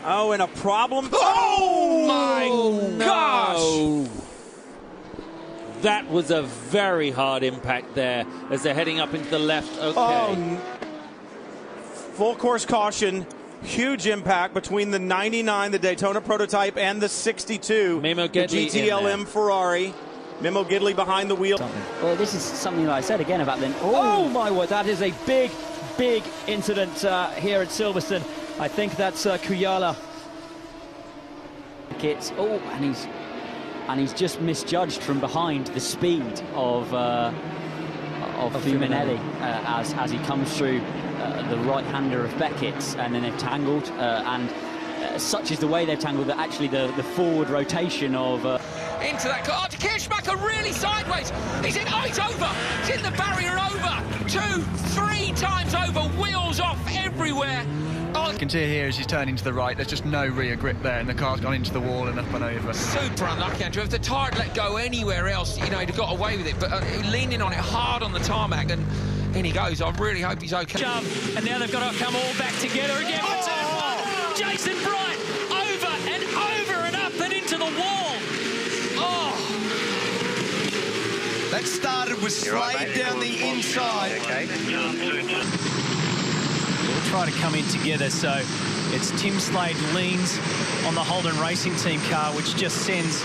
Oh, and a problem. Oh my gosh! That was a very hard impact there as they're heading up into the left. Okay. Oh, full course caution. Huge impact between the 99, the Daytona prototype, and the 62, Memo the GTLM Ferrari. Memo Gidley behind the wheel. Well, this is something that I said again about Lynn. Oh my word, that is a big, big incident here at Silverstone. I think that's Kuyala. And he's just misjudged from behind the speed of Fuminelli as he comes through the right-hander of Beckett's, and then they've tangled, and such is the way they've tangled that actually the forward rotation of into that car. Kirschbacher really sideways. He's in. Oh, he's over. He's in the barrier over. 2, 3 times over. Wheels off everywhere. Oh. You can see here as he's turning to the right, there's just no rear grip there, and the car's gone into the wall and up and over. Super unlucky, Andrew. If the tyre had let go anywhere else, you know, he'd have got away with it. But leaning on it hard on the tarmac, and in he goes. I really hope he's okay. And now they've got to come all back together again. For turn one. Jason Bright over and up and into the wall. Oh. That started with Slade down the inside. Okay. They'll try to come in together, so it's Tim Slade leans on the Holden Racing Team car, which just sends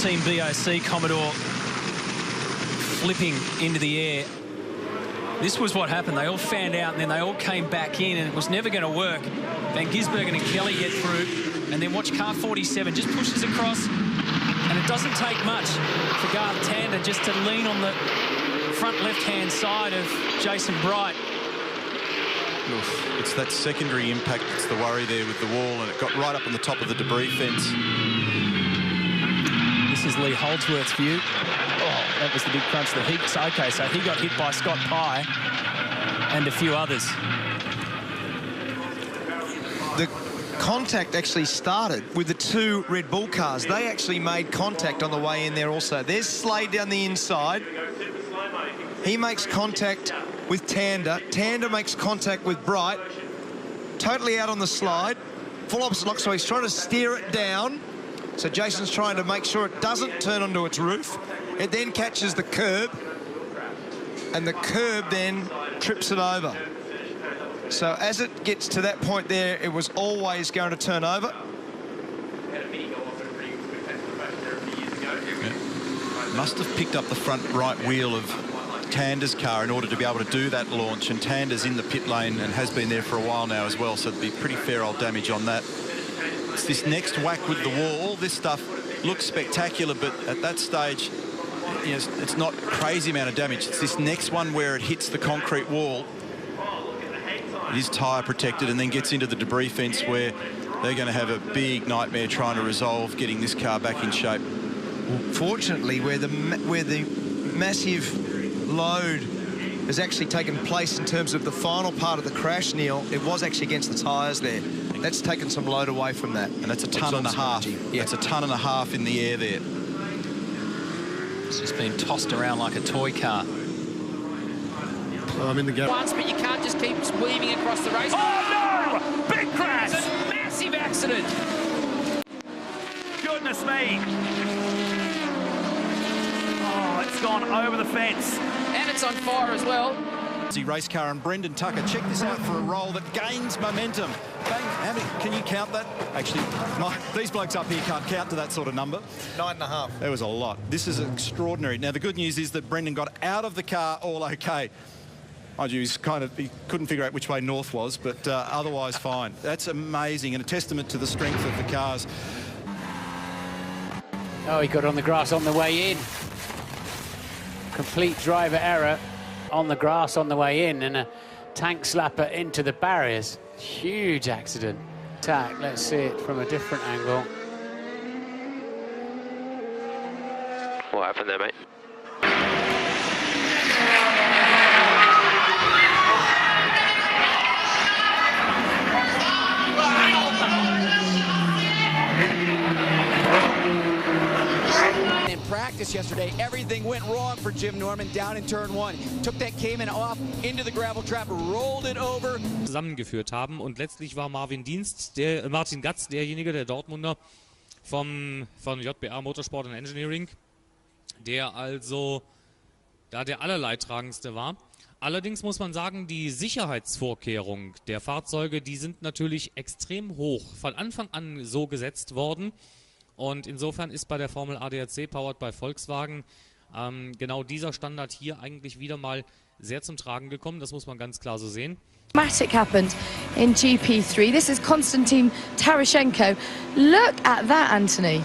Team BOC Commodore flipping into the air. This was what happened. They all fanned out, and then they all came back in, and it was never going to work. Van Gisbergen and Kelly get through, and then watch car 47 just pushes across, and it doesn't take much for Garth Tander just to lean on the front left-hand side of Jason Bright. It's that secondary impact that's the worry there with the wall, and it got right up on the top of the debris fence. This is Lee Holdsworth's view. Oh, that was the big crunch that he... Okay, so he got hit by Scott Pye and a few others. The contact actually started with the 2 Red Bull cars. They actually made contact on the way in there also. There's Slade down the inside. He makes contact with Tander. Tander makes contact with Bright. Totally out on the slide. Full opposite lock, so he's trying to steer it down. So Jason's trying to make sure it doesn't turn onto its roof. It then catches the curb, and the curb then trips it over. So as it gets to that point there, it was always going to turn over. Yeah. Must have picked up the front right wheel of Tander's car in order to be able to do that launch, and Tander's in the pit lane and has been there for a while now as well, so it'd be pretty fair old damage on that. It's this next whack with the wall. All this stuff looks spectacular, but at that stage, you know, it's not crazy amount of damage. It's this next one where it hits the concrete wall. It is tyre protected and then gets into the debris fence, where they're going to have a big nightmare trying to resolve getting this car back in shape. Fortunately, where the massive load has actually taken place in terms of the final part of the crash, Neil, it was actually against the tyres there. That's taken some load away from that. And that's a tonne and a half. Yeah. That's a tonne and a half in the air there. It's just been tossed around like a toy car. I'm in the gap. Once, but you can't just keep weaving across the race. Oh no! Big crash! It's a massive accident. Goodness me! Oh, it's gone over the fence. And it's on fire as well. Race car, and Brendan Tucker, check this out for a roll that gains momentum. How many, can you count that? Actually, these blokes up here can't count to that sort of number. 9.5. That was a lot. This is extraordinary. Now, the good news is that Brendan got out of the car all okay. Mind you, he couldn't figure out which way north was, but otherwise fine. That's amazing, and a testament to the strength of the cars. Oh, he got on the grass on the way in. Complete driver error on the grass on the way in, and a tank slapper into the barriers. Huge accident. Attack, let's see it from a different angle. What happened there, mate? In practice, practice yesterday. Everything went wrong for Jim Norman down in turn 1. Took that Cayman off into the gravel trap, rolled it over. Zusammengeführt haben und letztlich war Martin Gatz derjenige, der Dortmunder von JBA Motorsport and Engineering, der also da der allerleidtragendste war. Allerdings muss man sagen, die Sicherheitsvorkehrungen der Fahrzeuge, die sind natürlich extrem hoch von Anfang an so gesetzt worden. Und insofern ist bei der Formel ADAC Powered by Volkswagen genau dieser Standard hier eigentlich wieder mal sehr zum Tragen gekommen. Das muss man ganz klar so sehen. Dramatic happened in GP3. This is Konstantin Tarashenko. Look at that, Anthony.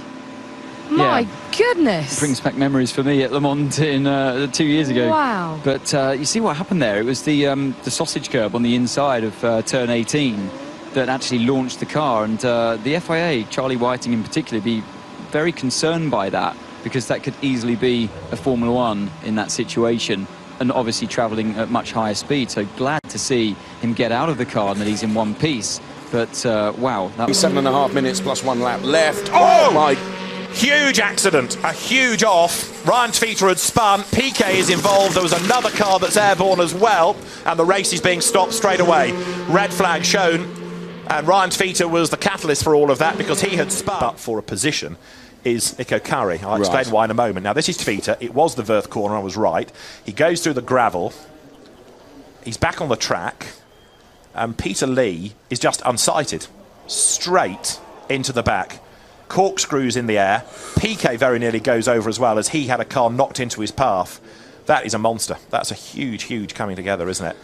My goodness. Brings back memories for me at Le Mans in 2 years ago. Wow. But you see what happened there? It was the sausage curb on the inside of turn 18 that actually launched the car. And the FIA, Charlie Whiting in particular, be very concerned by that because that could easily be a Formula One in that situation and obviously travelling at much higher speed. So glad to see him get out of the car and that he's in one piece. But wow. 7.5 minutes plus 1 lap left. Oh my... Huge accident, a huge off. Ryan Tveter had spun, Piquet is involved, there was another car that's airborne as well, and the race is being stopped straight away. Red flag shown, and Ryan Tveter was the catalyst for all of that because he had spun. But for a position is Iko Kari. I'll explain why in a moment. Now this is Tveter, it was the Verth corner, I was right. He goes through the gravel, he's back on the track, and Peter Lee is just unsighted, straight into the back. Corkscrews in the air. Piquet very nearly goes over as well as he had a car knocked into his path. That is a monster. That's a huge, huge coming together, isn't it?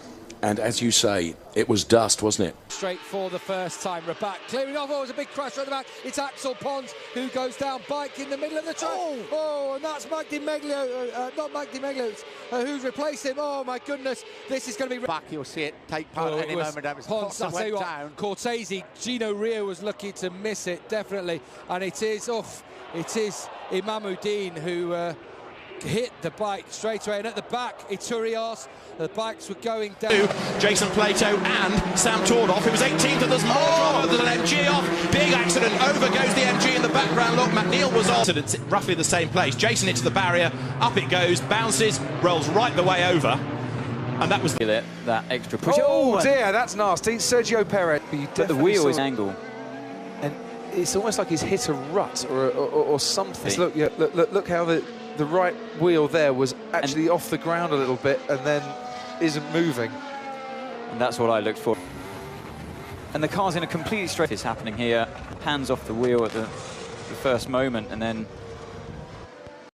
And as you say, it was dust, wasn't it? Straight for the first time. Rabat clearing off. Oh, it was a big crash right at the back. It's Axel Pons who goes down, bike in the middle of the track. Oh, and that's Mike Di Meglio, not Mike Di Meglio, who's replaced him. Oh, my goodness. This is going to be... Back, you'll see it take part at any moment. That was Pons, I'll tell you what, Cortese, Gino Rio was lucky to miss it, definitely. And it is Imamuddin who... hit the bike straight away, and at the back Iturias, the bikes were going down. Jason Plato and Sam Tordoff, who was 18th, and there's more drama. There's an MG off, big accident, over goes the MG in the background. Look, McNeil was off. It's roughly the same place. Jason hits the barrier, up it goes, bounces, rolls right the way over, and that was that extra push. Oh dear, that's nasty. Sergio Perez. But the wheel is angle. And it's almost like he's hit a rut or something. Look, yeah, look how the right wheel there was actually off the ground a little bit and then isn't moving. And that's what I looked for. And the car's in a completely straight. It's happening here. Hands off the wheel at the first moment, and then